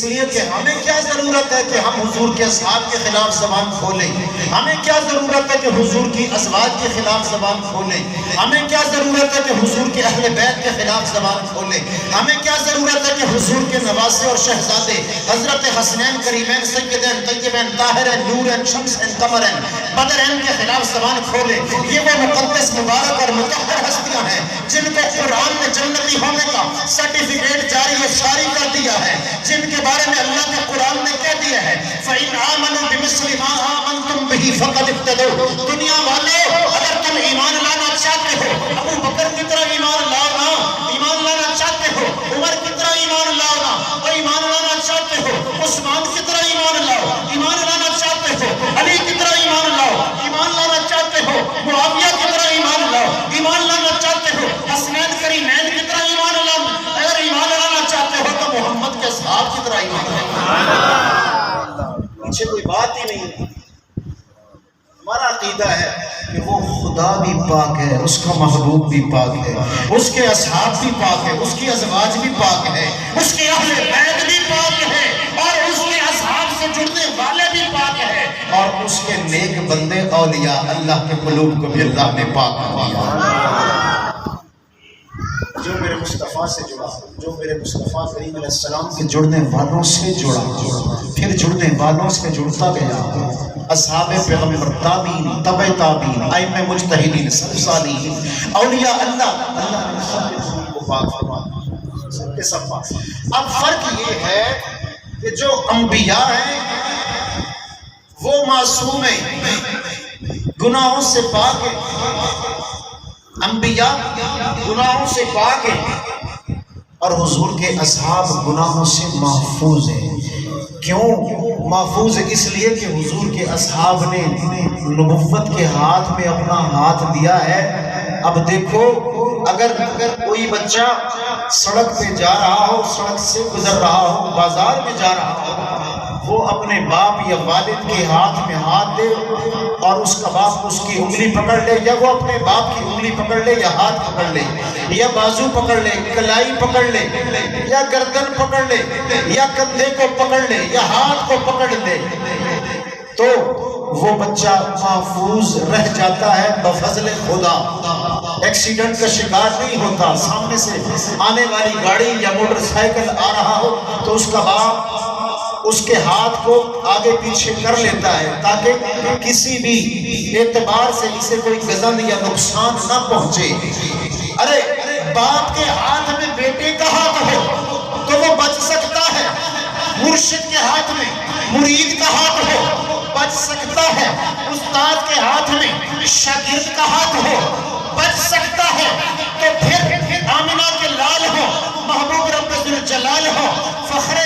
اس لیے کہ ہمیں کیا ضرورت ہے کہ ہم حضور کے اصحاب کے خلاف زبان کھولیں؟ ہمیں کیا ضرورت ہے کہ حضور کی ازواج کے خلاف زبان کھولیں؟ ہمیں کیا ضرورت ہے کہ حضور کے اہل بیت کے خلاف زبان کھولیں؟ ہمیں کیا ضرورت ہے کہ حضور کے نواسے اور شہزادے حضرت حسنین کریمین سیدین طیبین طاہرین نورین شمسین قمرین بدرین کے خلاف زبان کھولیں؟ یہ وہ مقدس مبارک اور مطہر ہستیاں ہیں جن کو قرآن نے جنتی ہونے کا سرٹیفکیٹ جاری و ساری کر دیا ہے، جن کے بارے میں اللہ کے قرآن نے کہہ دیا ہے فَإِنْ آمَنُوا بِمِثْلِ مَا آمَنْتُمْ بِهِ فَقَدِ اهْتَدَوْا۔ دنیا والے اگر تم ایمان لانا چاہتے ہو، ابو بکر کی طرح ایمان لانا، ایمان لانا چاہتے ہو، عمر کی طرح ایمان لانا، اور ایمان لانا چاہتے ہو، عثمان کی طرح ایمان لاؤ، ایمان لانا چاہتے ہو، علی کی طرح ایمان لاؤ، ایمان لانا چاہتے ہو، معاویہ کی طرح ایمان لاؤ، ایمان لانا چاہتے ہو، حسنین کریمین کی طرح ایمان لاؤ، اگر ایمان لانا چاہتے ہو تو محمد کے اصحاب کی طرح ایمان لاؤ۔ پیچھے کوئی بات ہی نہیں۔ ہمارا عقیدہ ہے کہ وہ خدا بھی پاک ہے، اس کا محبوب بھی پاک ہے، اس کے اصحاب بھی پاک ہے، اس کی ازواج بھی پاک ہے، اس کے اہل بیت بھی پاک ہے، اور اس کے اصحاب سے جڑنے والے بھی پاک ہے، اور اس کے نیک بندے اولیاء اللہ کے قلوب کو بھی اللہ نے پاک کیا۔ جو میرے مصطفیٰ سے جڑا، جو میرے مصطفیٰ کریم علیہ السلام کے جڑنے والوں سے جڑا، پھر جڑنے والوں سے جڑتا گیا، اصحاب پیغمبر، تابعین، تبع تابعین، ائمہ مجتہدین، سلف صالحین، اولیاء اللہ، اللہ نے سب کے ذکر کو پاک فرمایا، سب کے سب پاک۔ اب فرق یہ ہے کہ جو انبیاء ہیں وہ معصوم ہیں، گناہوں سے پاک ہیں، انبیاء گناہوں سے پاک ہیں، اور حضور کے اصحاب گناہوں سے محفوظ ہیں۔ کیوں محفوظ؟ اس لیے کہ حضور کے اصحاب نے نبوت کے ہاتھ میں اپنا ہاتھ دیا ہے۔ اب دیکھو، اگر کوئی بچہ سڑک پہ جا رہا ہو، سڑک سے گزر رہا ہو، بازار میں جا رہا ہو، وہ اپنے باپ یا والد کے ہاتھ میں ہاتھ دے اور اس کا باپ اس کی انگلی پکڑ لے، یا وہ اپنے باپ کی انگلی پکڑ لے یا ہاتھ پکڑ لے یا بازو پکڑ لے، کلائی پکڑ لے یا گردن پکڑ لے یا کندھے کو پکڑ لے یا ہاتھ کو پکڑ لے، تو وہ بچہ محفوظ رہ جاتا ہے بفضل خدا، ایکسیڈنٹ کا شکار نہیں ہوتا۔ سامنے سے آنے والی گاڑی یا موٹر سائیکل آ رہا ہو تو اس کا باپ اس کے ہاتھ کو آگے پیچھے کر لیتا ہے تاکہ کسی بھی اعتبار سے اسے کوئی گزن یا نقصان نہ پہنچے۔ ارے باپ کے ہاتھ میں بیٹے کا ہاتھ ہو تو وہ بچ سکتا ہے، مرشد کے ہاتھ میں مرید کا ہاتھ ہو بچ سکتا ہے، استاد کے ہاتھ میں شاگرد کا ہاتھ ہو بچ سکتا ہے، تو پھر آمنہ کے لال ہو، محبوب رب ذوالجلال ہو، فخر